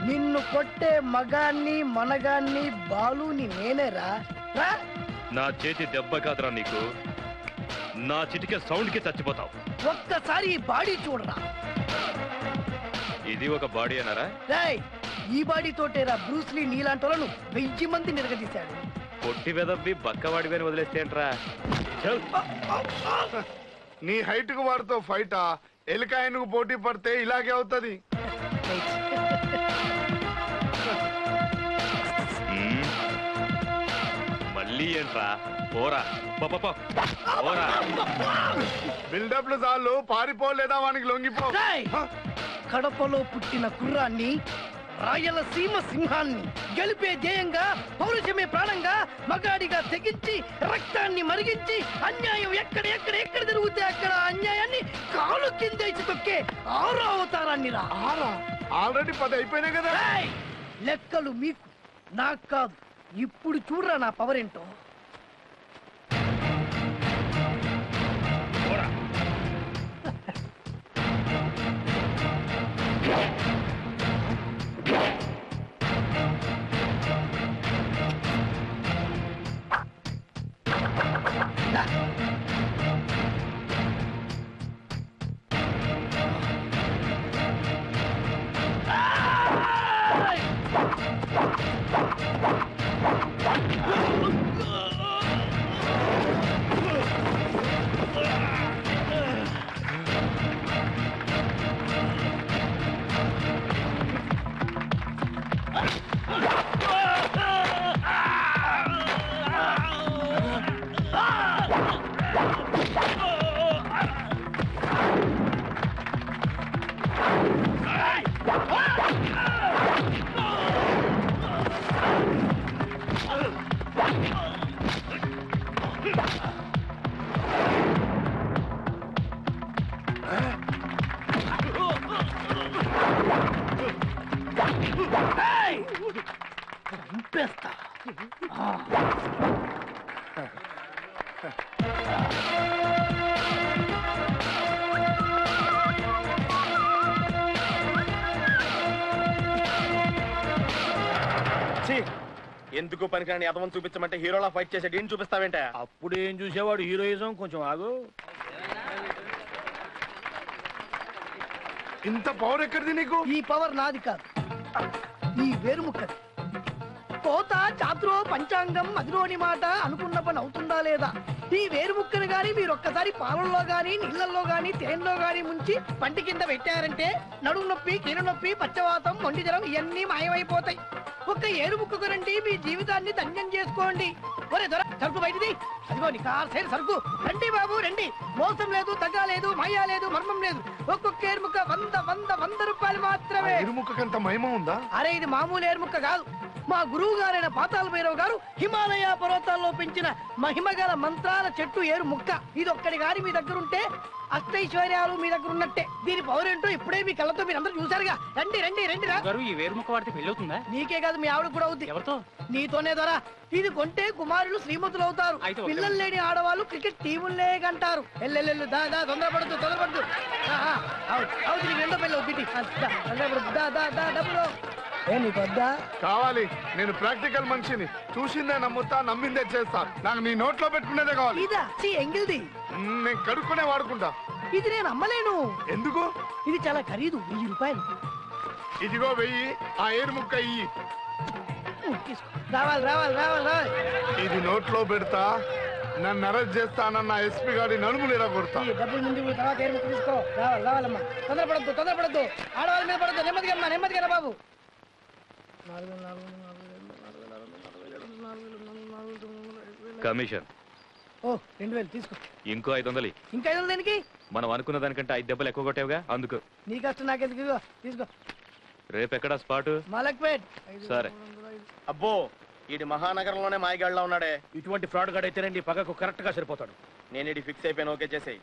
నిన్ను కొట్టే మగాన్ని మనగాన్ని బాలుని నేనేరా. నా చేతి దెబ్బ కాదురా నీకు, నా చిటికే సౌండ్ కి చచ్చిపోతావు. ఒక్కసారి ఈ బాడీ చూడరా. ఇది ఒక బాడీ అన్నారా? ఈ బాడీ తోటేరా బ్రూస్లీ నీలాంటి వాళ్ళను 1000 మంది నిరగదీశాడు. పొట్టి వెదవ్వి బక్కవాడివని వదిలేస్తే ఏంట్రా? నీ హైట్ కు వాడితో ఫైటా? ఎలికాయనకు పోటీ పడితే ఇలాగే అవుతుంది. మళ్ళీ ఏంట్రా? పోరా పోరా. బిల్డప్లు చాలు, పారిపోలేదా వానికి లొంగిపో. కడపలో పుట్టిన కుర్రాన్ని, రాయలసీమ సింహాన్ని గెలిపే ధ్యేయంగా, పౌరుషమే ప్రాణంగా, మగాడిగా తెగించి రక్తాన్ని మరిగించి అన్యాయం ఎక్కడ ఎక్కడ ఎక్కడ జరుగుతే అక్కడ అన్యాయాన్ని కాలు కిందేసి తొక్కే 6వ అవతారాన్ని రా. ఆల్రెడీ 10 అయిపోయినాయి కదా. లెక్కలు మీకు, నాకు కాదు. ఇప్పుడు చూడరా నా పవర్ ఏంటో. ఎందుకు పనికిరాని అదమని చూపించమంటే హీరోలా ఫైట్ చేసేది ఏం చూపిస్తావేంట? అప్పుడు ఏం చూసేవాడు హీరోయిజం. కొంచెం ఆగు. ఇంత పవర్ ఎక్కడిది నీకు? ఈ పవర్ నాది కాదు, ఈ వేరుముక్కది. కోత చాతురో పంచాంగం మదిలోని మాట అనుకున్న పని అవుతుందా లేదా? ఈ వేరుముక్కను గాని మీరు ఒక్కసారి పాలల్లో గాని నీళ్లలో గాని తేనెలో గాని ముంచి పంటి కింద పెట్టారంటే నడుము నొప్పి, కీలు నొప్పి, పచ్చవాతం, మొండి జ్వరం ఇవన్నీ మాయమైపోతాయి. ఒక్క ఏరుముక్క రండి, మీ జీవితాన్ని ధన్యం చేసుకోండి. ఒరే దొర, సరుకు బయటిది. అదిగో నీ కార్ సరుకు. రండి బాబు రండి. మోసం లేదు, తగ్గ లేదు, మాయా లేదు, మర్మం లేదు. ఒక్కొక్క ఏరుముక్క 100 రూపాయలు మాత్రమే. ఏరుముక్కకంత మహిమ ఉందా? అరే ఇది మామూలు ఏరుముక్క కాదు. మా గురువు గారైన పాతాళ భైరవ్ గారు హిమాలయ పర్వతాల్లో పెంచిన మహిమగల మంత్రాల చెట్టు ఏరు ముక్క. ఇది ఒక్కడి గారి మీ దగ్గర ఉంటే అష్టైశ్వర్యాలు మీ దగ్గర ఉన్నట్టే. దీని పవర్ ఏంటో ఇప్పుడే మీ కళ్ళతో మీరు అందరూ చూసారుగా. రండి రండి రండి రా. ఈ వేరు ముక్క వాడితే పెళ్లి అవుతుందా? నీకే కాదు, మీ ఆవిడ కూడా అవుద్ది. ఎవరితో? నీతోనే ద్వారా. ఇది కొంటే కుమారులు శ్రీమంతులు అవుతారు. పిల్లలు లేని ఆడవాళ్ళు క్రికెట్ టీములే కంటారు. ఎల్లెల్లు దా దా, తొందరపడద్దు తొందరపడద్దు. అవుతుంది, రెండో పెళ్ళి అవుతుంది. డబ్బులు కావాలి. నేను ప్రాక్టికల్ మనిషిని. చూసిందే నమ్ముతా, నమ్మిందే చేస్తా. నాకు నీ నోట్లో పెట్టుకునేదే కావాలి. ఎంగిల్ది నేను కడుక్కునే వాడుకుంటా. ఇది నేను అమ్మలేను. ఎందుకు? ఇది చాలా ఖరీదు, 1000 రూపాయలు. ఇదిగో 1000. ఆ ఏరు ముక్క ఇయ్యి. రావాలి రావాలి రావాలి రావాలి. ఇది నోట్లో పెడతా, నన్ను అరెస్ట్ చేస్తానన్న ఎస్పీ గారి నలుములు ఇలా కొడతా. డబ్బులు ముందు తర్వాత ఏరు ముక్క తీసుకో. రావాలి రావాలమ్మా. తొందరపడద్దు తొందరపడద్దు. ఆడవాళ్ళ మీద పడద్దు. నెమ్మదిగా అమ్మా, నెమ్మదిగా బాబు. కమిషన్ 2000 తీసుకో. ఇంకో 500. ఇంకా 500 దేనికి? మనం అనుకున్న దానికంటే 5 దెబ్బలు ఎక్కువ కొట్టావుగా, అందుకు. నీ కష్టం నాకెందుకు? తీసుకో. రేపెక్కడా స్పాటు? మలక్పేట్. సరే. అబ్బో, ఈడి మహానగరంలోనే మాయగాళ్ళ ఉన్నాడే. ఇటువంటి ఫ్రాడ్ గాడు అయితేనండి పగకు కరెక్ట్ గా సరిపోతాడు. నేను ఇది ఫిక్స్ అయిపోయాను. ఓకే చేసేయి.